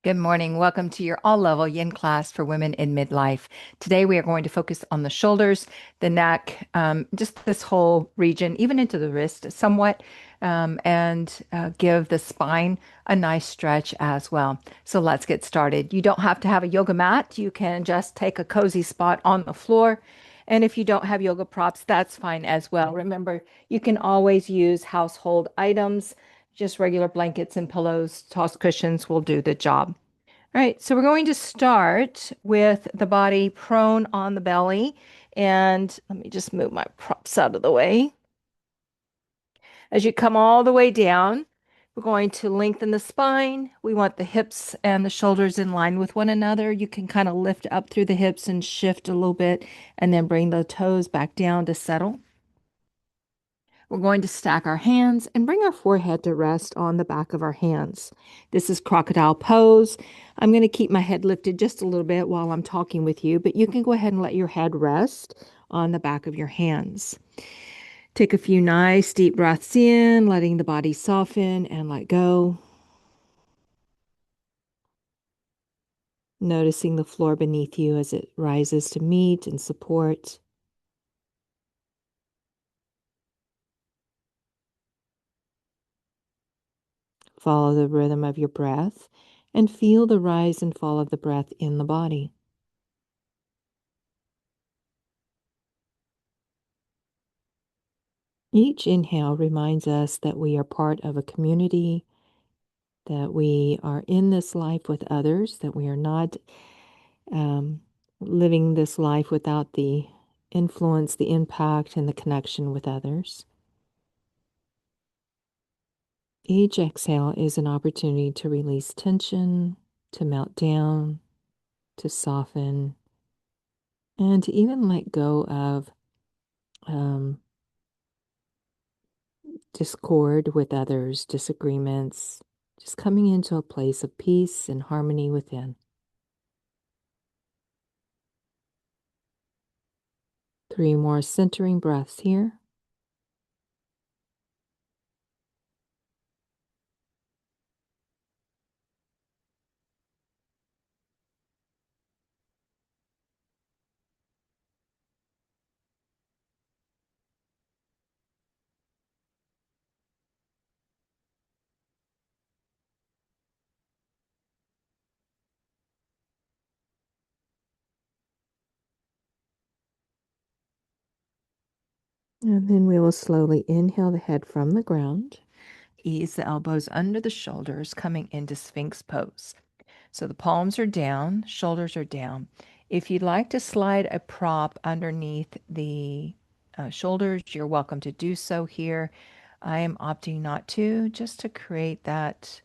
Good morning. Welcome to your all level yin class for women in midlife. Today, we are going to focus on the shoulders, the neck, just this whole region, even into the wrist somewhat, and give the spine a nice stretch as well. So, let's get started. You don't have to have a yoga mat, you can just take a cozy spot on the floor. And if you don't have yoga props, that's fine as well. Remember, you can always use household items. Just regular blankets and pillows, toss cushions will do the job. All right, so we're going to start with the body prone on the belly. And let me just move my props out of the way. As you come all the way down, we're going to lengthen the spine. We want the hips and the shoulders in line with one another. You can kind of lift up through the hips and shift a little bit, and then bring the toes back down to settle. We're going to stack our hands and bring our forehead to rest on the back of our hands. This is crocodile pose. I'm going to keep my head lifted just a little bit while I'm talking with you, but you can go ahead and let your head rest on the back of your hands. Take a few nice deep breaths in, letting the body soften and let go. Noticing the floor beneath you as it rises to meet and support. Follow the rhythm of your breath and feel the rise and fall of the breath in the body. Each inhale reminds us that we are part of a community, that we are in this life with others, that we are not um, living this life without the influence, the impact, and the connection with others. Each exhale is an opportunity to release tension, to melt down, to soften, and to even let go of um, discord with others, disagreements, just coming into a place of peace and harmony within. 3 more centering breaths here. And then we will slowly inhale the head from the ground. Ease the elbows under the shoulders, coming into Sphinx pose. So the palms are down, shoulders are down. If you'd like to slide a prop underneath the shoulders, you're welcome to do so here. I am opting not to, just to create that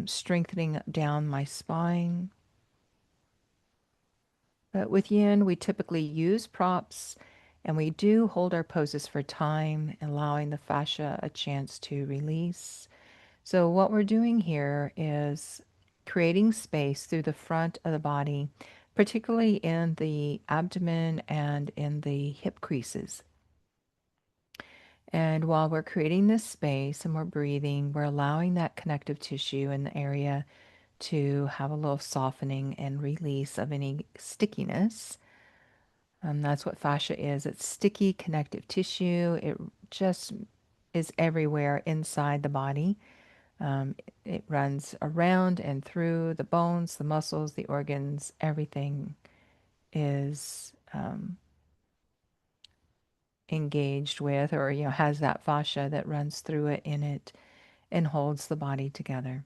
strengthening down my spine. But with yin, we typically use props and we do hold our poses for time, allowing the fascia a chance to release. So, what we're doing here is creating space through the front of the body, particularly in the abdomen and in the hip creases. And while we're creating this space and we're breathing, we're allowing that connective tissue in the area to have a little softening and release of any stickiness. That's what fascia is. It's sticky connective tissue. It just is everywhere inside the body. It runs around and through the bones, the muscles, the organs. Everything is engaged with, or has that fascia that runs through it, in it, and holds the body together.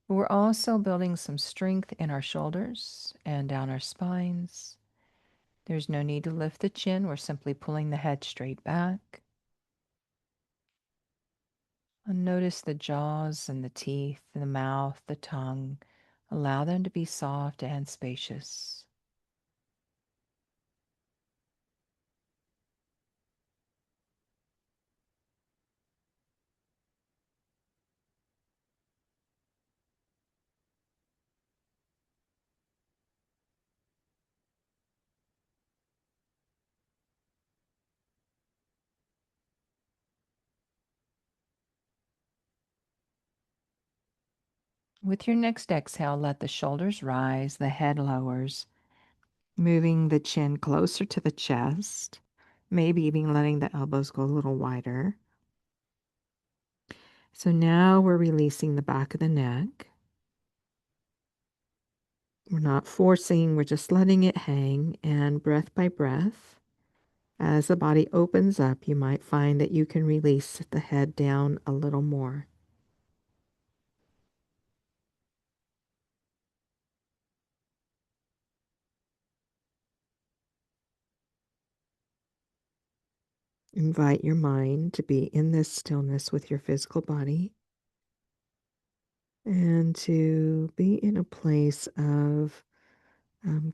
We're also building some strength in our shoulders and down our spines. There's no need to lift the chin. We're simply pulling the head straight back. And notice the jaws and the teeth, the mouth, the tongue. Allow them to be soft and spacious. With your next exhale, let the shoulders rise, the head lowers, moving the chin closer to the chest, maybe even letting the elbows go a little wider. So now we're releasing the back of the neck. We're not forcing, we're just letting it hang, and breath by breath. As the body opens up, you might find that you can release the head down a little more. Invite your mind to be in this stillness with your physical body and to be in a place of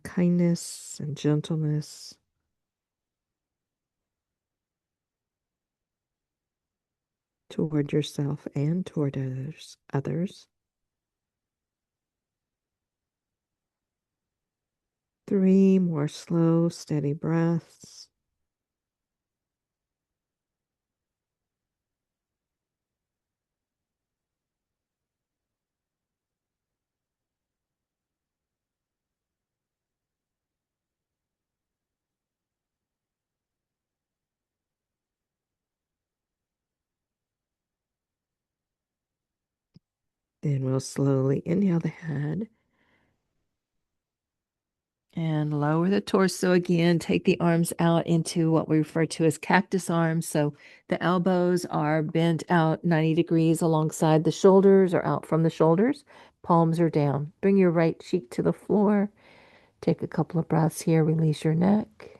kindness and gentleness toward yourself and toward others. 3 more slow, steady breaths. Then we'll slowly inhale the head and lower the torso again. Take the arms out into what we refer to as cactus arms. So the elbows are bent out 90 degrees alongside the shoulders or out from the shoulders. Palms are down. Bring your right cheek to the floor. Take a couple of breaths here. Release your neck.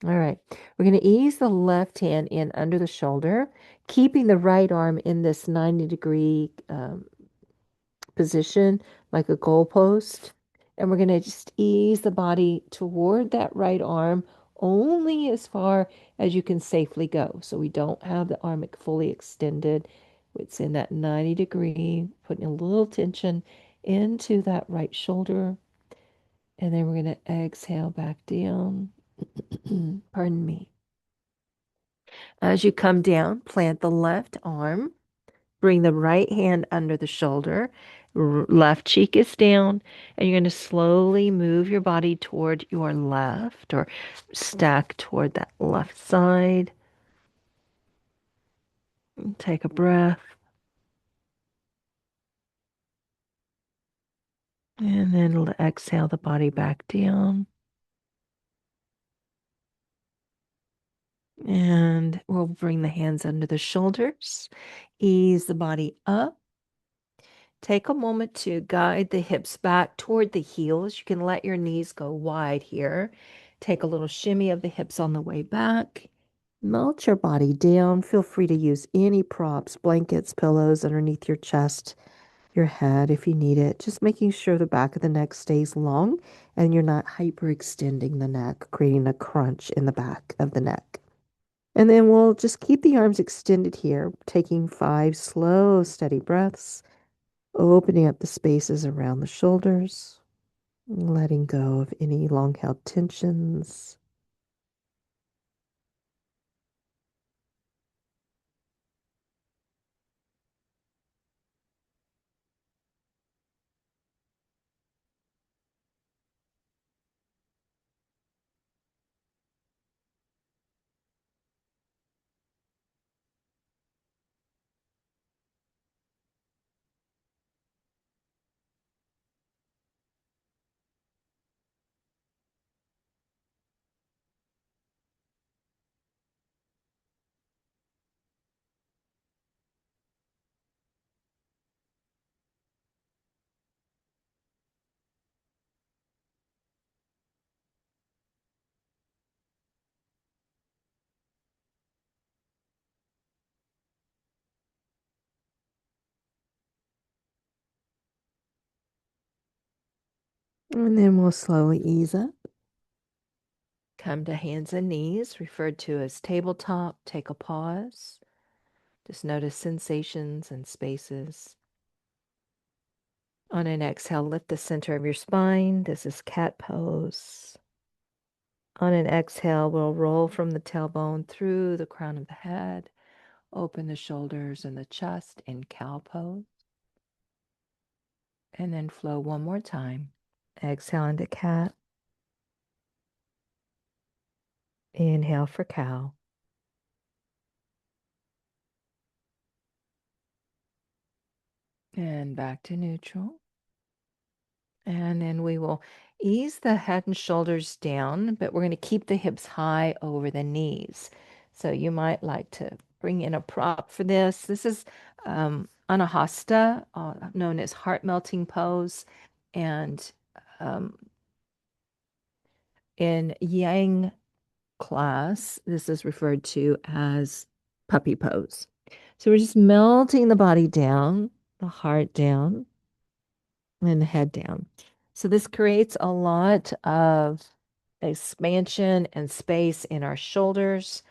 All right. We're going to ease the left hand in under the shoulder, keeping the right arm in this 90-degree position like a goalpost. And we're going to just ease the body toward that right arm only as far as you can safely go. So we don't have the arm fully extended. It's in that 90 degree, putting a little tension into that right shoulder. And then we're going to exhale back down. Pardon me. As you come down, plant the left arm. Bring the right hand under the shoulder. Left cheek is down, and you're going to slowly move your body toward your left or stack toward that left side. Take a breath, and then exhale the body back down. And we'll bring the hands under the shoulders, ease the body up. Take a moment to guide the hips back toward the heels. You can let your knees go wide here. Take a little shimmy of the hips on the way back. Melt your body down. Feel free to use any props, blankets, pillows underneath your chest, your head if you need it. Just making sure the back of the neck stays long and you're not hyperextending the neck, creating a crunch in the back of the neck. And then we'll just keep the arms extended here, taking 5 slow, steady breaths. Opening up the spaces around the shoulders, letting go of any long held tensions. And then we'll slowly ease up. Come to hands and knees, referred to as tabletop. Take a pause. Just notice sensations and spaces. On an exhale, lift the center of your spine. This is cat pose. On an exhale, we'll roll from the tailbone through the crown of the head, open the shoulders and the chest in cow pose, and then flow one more time. Exhale into cat. Inhale for cow. And back to neutral. And then we will ease the head and shoulders down, but we're going to keep the hips high over the knees. So you might like to bring in a prop for this. This is Anahasta, known as heart melting pose. And um, in Yang class, this is referred to as puppy pose. So we're just melting the body down, the heart down, and the head down. So this creates a lot of expansion and space in our shoulders.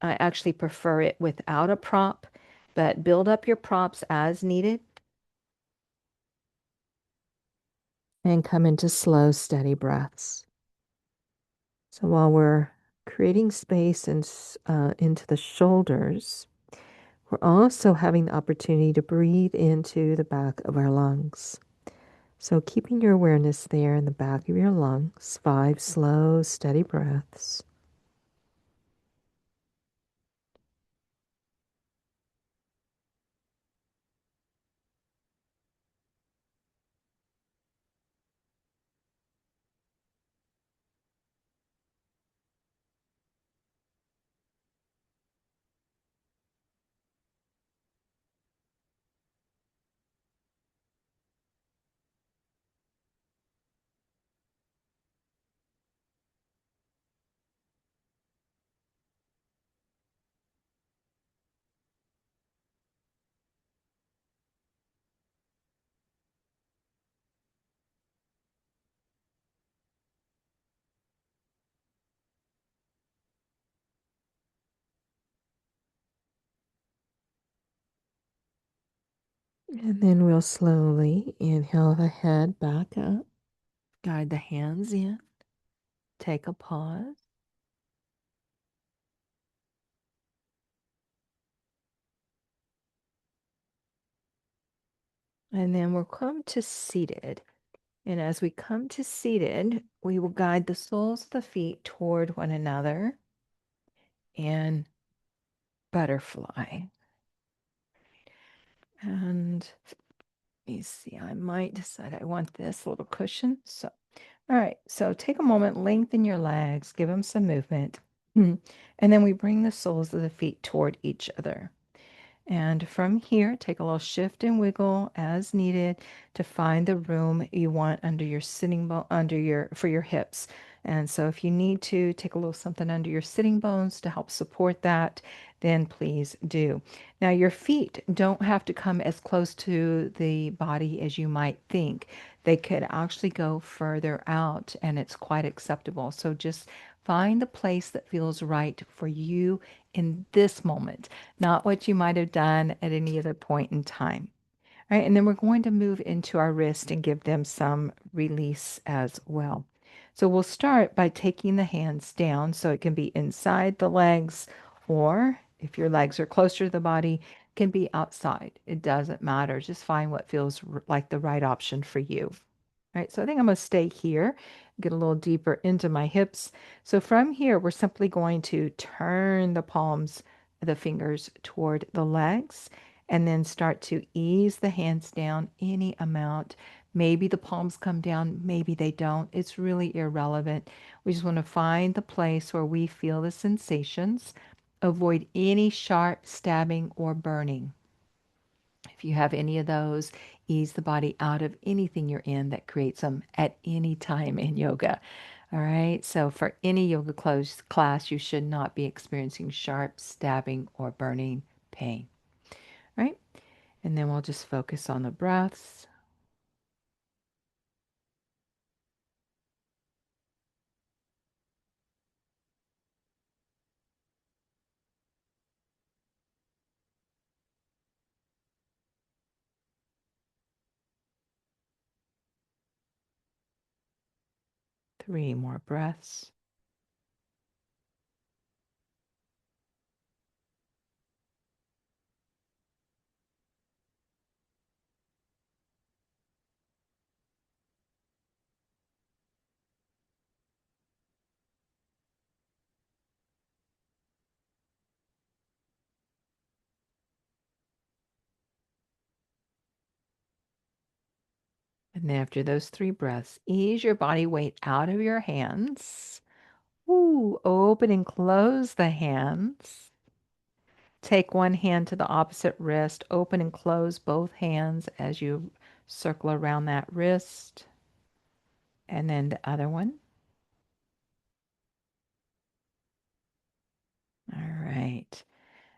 I actually prefer it without a prop, but build up your props as needed and come into slow, steady breaths. So while we're creating space and into the shoulders, we're also having the opportunity to breathe into the back of our lungs. So keeping your awareness there in the back of your lungs, 5 slow, steady breaths. And then we'll slowly inhale the head back up, guide the hands in, take a pause, and then we'll come to seated. And as we come to seated, we will guide the soles of the feet toward one another and butterfly. And let me see, I might decide I want this little cushion. So, all right, so take a moment, lengthen your legs, give them some movement. And then we bring the soles of the feet toward each other. And from here, take a little shift and wiggle as needed to find the room you want under your sitting bone, under your for your hips. And so if you need to take a little something under your sitting bones to help support that, then please do. Now your feet don't have to come as close to the body as you might think. They could actually go further out and it's quite acceptable. So just find the place that feels right for you in this moment, not what you might have done at any other point in time. All right, and then we're going to move into our wrist and give them some release as well. So we'll start by taking the hands down so it can be inside the legs, or if your legs are closer to the body, it can be outside. It doesn't matter. Just find what feels like the right option for you. All right, so I think I'm going to stay here, get a little deeper into my hips. So from here, we're simply going to turn the palms, the fingers toward the legs, and then start to ease the hands down any amount. Maybe the palms come down, maybe they don't. It's really irrelevant. We just want to find the place where we feel the sensations. Avoid any sharp stabbing or burning. If you have any of those, ease the body out of anything you're in that creates them at any time in yoga. All right. So for any yoga class, you should not be experiencing sharp stabbing or burning pain. All right. And then we'll just focus on the breaths. 3 more breaths. And then after those three breaths, ease your body weight out of your hands. Ooh, open and close the hands. Take one hand to the opposite wrist. Open and close both hands as you circle around that wrist. And then the other one. All right.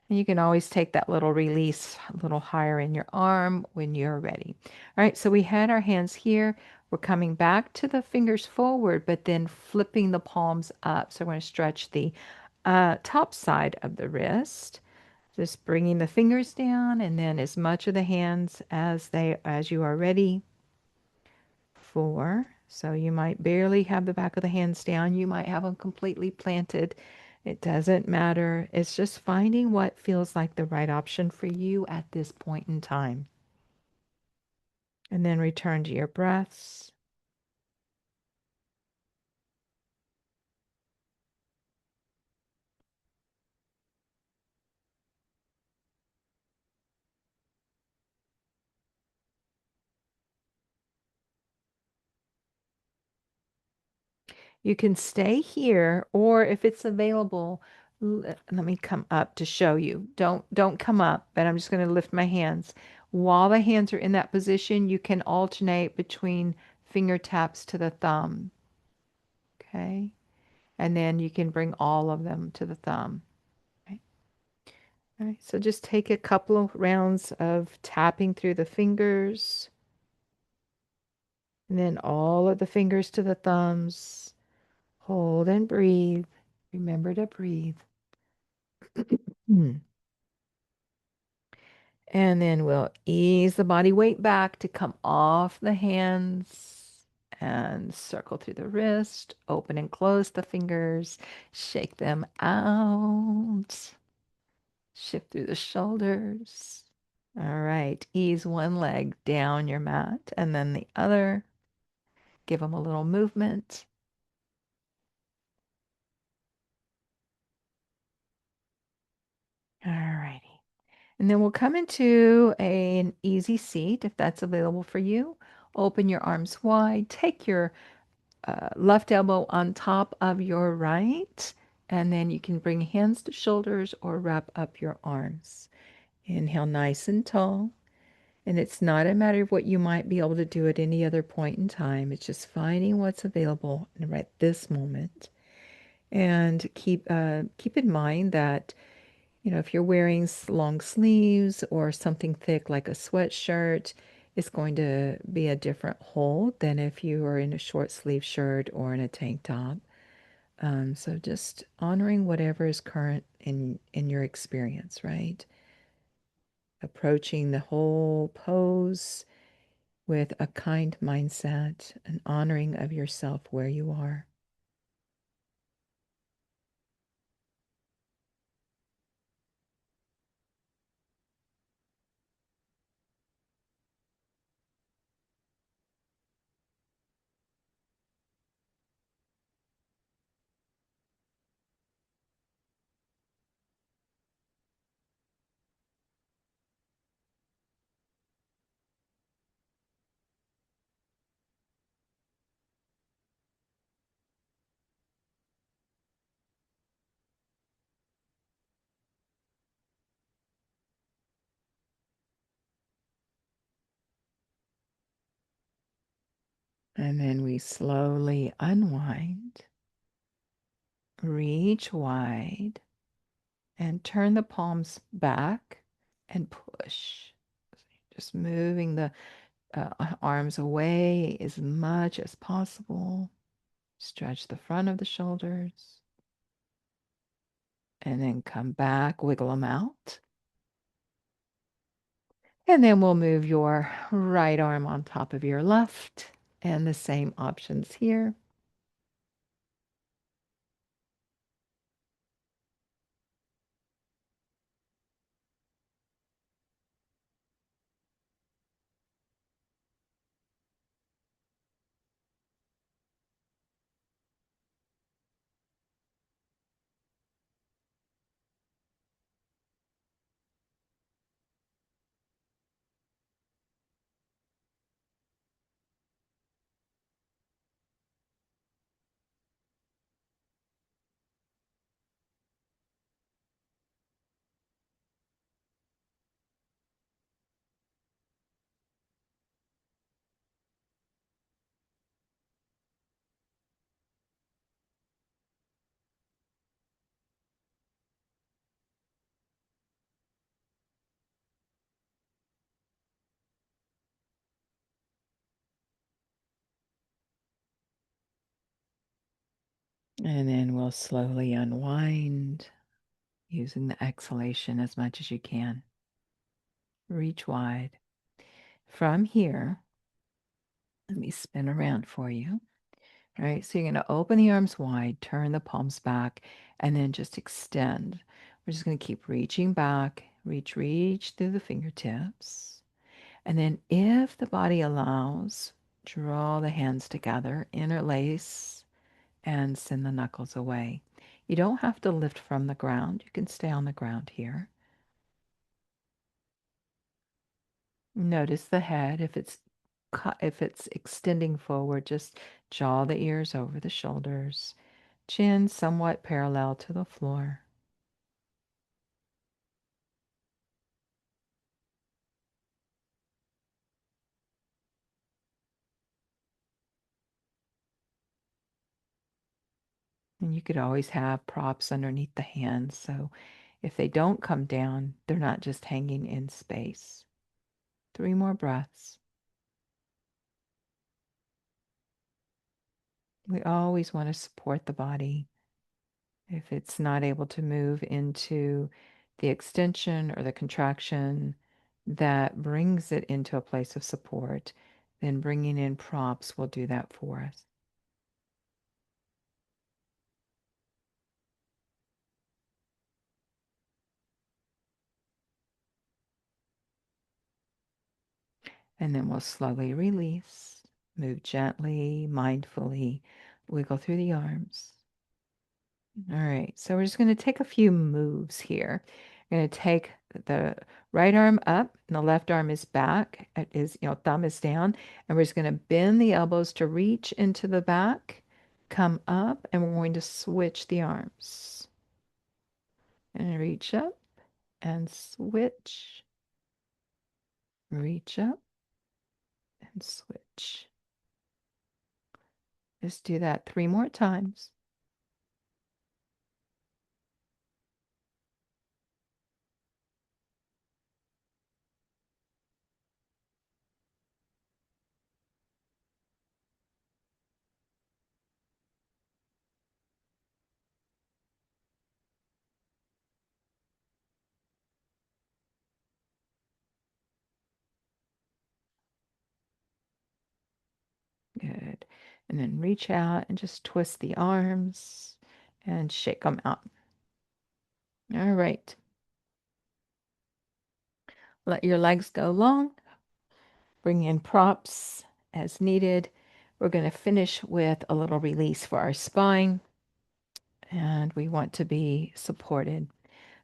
And you can always take that little release a little higher in your arm when you're ready. All right, so we had our hands here. We're coming back to the fingers forward, but then flipping the palms up. So we're going to stretch the top side of the wrist, just bringing the fingers down, and then as much of the hands as you are ready for. So you might barely have the back of the hands down. You might have them completely planted. It doesn't matter. It's just finding what feels like the right option for you at this point in time. And then return to your breaths. You can stay here, or if it's available, let me come up to show you. Don't come up, but I'm just going to lift my hands. While the hands are in that position, you can alternate between finger taps to the thumb. Okay. And then you can bring all of them to the thumb. Okay. All right. So just take a couple of rounds of tapping through the fingers, and then all of the fingers to the thumbs. Hold and breathe. Remember to breathe. Hmm. And then we'll ease the body weight back to come off the hands and circle through the wrist, open and close the fingers, shake them out, shift through the shoulders. All right, ease one leg down your mat and then the other. Give them a little movement. All righty. And then we'll come into an easy seat if that's available for you. Open your arms wide. Take your left elbow on top of your right, and then you can bring hands to shoulders or wrap up your arms. Inhale nice and tall. And it's not a matter of what you might be able to do at any other point in time. It's just finding what's available right this moment. And keep in mind that, if you're wearing long sleeves or something thick like a sweatshirt, it's going to be a different hold than if you are in a short sleeve shirt or in a tank top. So just honoring whatever is current in your experience, right? Approaching the whole pose with a kind mindset, an honoring of yourself where you are. And then we slowly unwind, reach wide, and turn the palms back and push. Just moving the arms away as much as possible. Stretch the front of the shoulders. And then come back, wiggle them out. And then we'll move your right arm on top of your left. And the same options here. And then we'll slowly unwind using the exhalation as much as you can. Reach wide. From here, let me spin around for you. All right, so you're going to open the arms wide, turn the palms back, and then just extend. We're just going to keep reaching back, reach through the fingertips. And then, if the body allows, draw the hands together, interlace, and send the knuckles away. You don't have to lift from the ground. You can stay on the ground here. Notice the head. If it's extending forward, just jaw the ears over the shoulders, chin somewhat parallel to the floor. And you could always have props underneath the hands, so if they don't come down, they're not just hanging in space. 3 more breaths. We always want to support the body. If it's not able to move into the extension or the contraction that brings it into a place of support, then bringing in props will do that for us. And then we'll slowly release, move gently, mindfully, wiggle through the arms. All right, so we're just going to take a few moves here. We're going to take the right arm up and the left arm is back. It is, thumb is down. And we're just going to bend the elbows to reach into the back, come up, and we're going to switch the arms. And reach up and switch. Reach up and switch. Just do that 3 more times. Good. And then reach out and just twist the arms and shake them out. All right. Let your legs go long. Bring in props as needed. We're going to finish with a little release for our spine, and we want to be supported.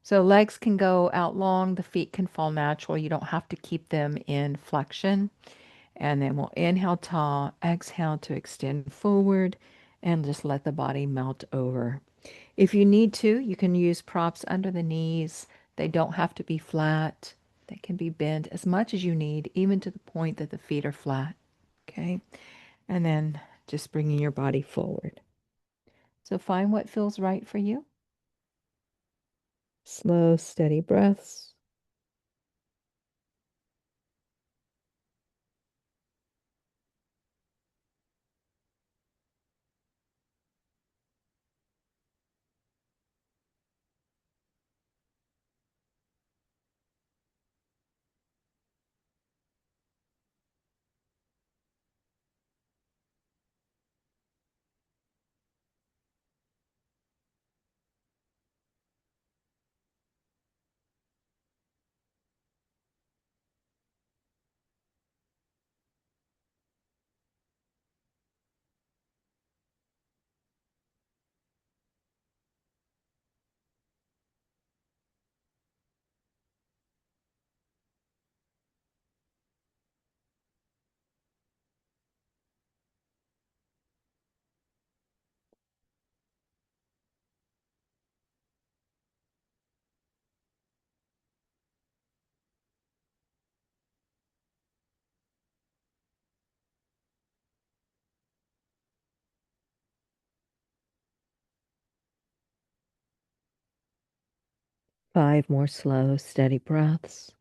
So legs can go out long, the feet can fall natural. You don't have to keep them in flexion. And then we'll inhale tall, exhale to extend forward, and just let the body melt over. If you need to, you can use props under the knees. They don't have to be flat. They can be bent as much as you need, even to the point that the feet are flat. Okay. And then just bringing your body forward. So find what feels right for you. Slow, steady breaths. 5 more slow, steady breaths.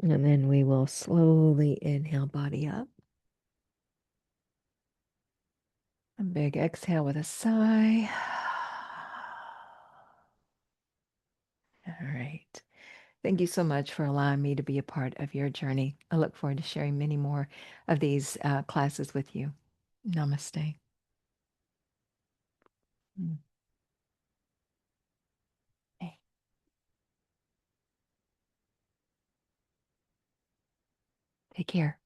And then we will slowly inhale body up. A big exhale with a sigh. All right. Thank you so much for allowing me to be a part of your journey. I look forward to sharing many more of these classes with you. Namaste. Mm. Hey, take care.